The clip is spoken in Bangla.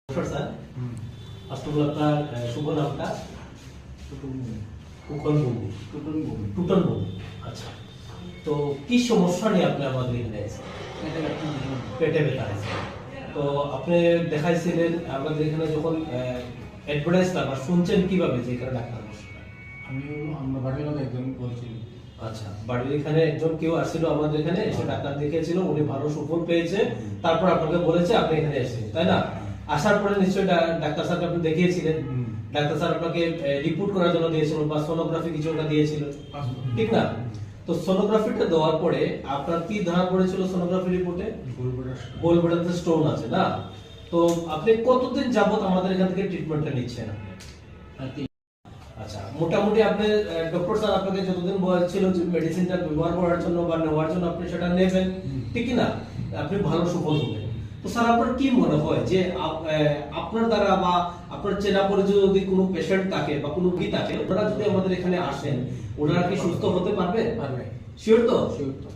স্যার ফার্স্ট অফ অল আপনার শুভ নামটা? টুটন বউ। আচ্ছা, তো কি সমস্যা নিয়ে আপনি আমাদের এখানে এসেছেন? পেটে ব্যথা আছে। তো আপনি দেখাইছিলেন আমাদের এখানে যখন অ্যাডভার্টাইজটা বা শুনছেন কিভাবে যে এখানে ডাক্তার বসে? আমরা বাড়ির লোক একজন বলছিল। আচ্ছা, বাড়ির এখানে একজন কেউ আসছিল আমাদের এখানে, এসে ডাক্তার দেখিয়েছিল, উনি ভালো সুফল পেয়েছে, তারপর আপনাকে বলেছে আপনি এখানে এসেছেন, তাই না? আসার পরে নিশ্চয়ই ডাক্তার স্যারকে আপনি দেখিয়েছিলেন। ডাক্তার স্যার আপনাকে রিপোর্ট করার জন্য দিয়েছিল বা সোনোগ্রাফি কিছু একটা দিয়েছিল, ঠিক না? তো সোনোগ্রাফিটা দেওয়ার পরে আপনার কি ধরা পড়েছিল সোনোগ্রাফি রিপোর্টে? গোলব্লাডারে স্টোন আছে না? তো আপনি কতদিন যাবত আমাদের এখান থেকে ট্রিটমেন্টটা নিচ্ছেন? আচ্ছা, মোটামুটি আপনি ডক্টর স্যার আপনাকে যতদিন বলেছিল যে মেডিসিনটা ব্যবহার করার জন্য বা নেওয়ার জন্য আপনি সেটা নেবেন, ঠিক না? আপনি ভালো সুফল পাবেন। তো স্যার আপনার কি মনে হয় যে আপনার দ্বারা বা আপনার চেনা পরিচিত যদি কোনো পেশেন্ট থাকে বা কোনো রোগী থাকে, ওনারা যদি আমাদের এখানে আসেন, ওনারা কি সুস্থ হতে পারবে? পারবে। শিওর তো? শিওর তো।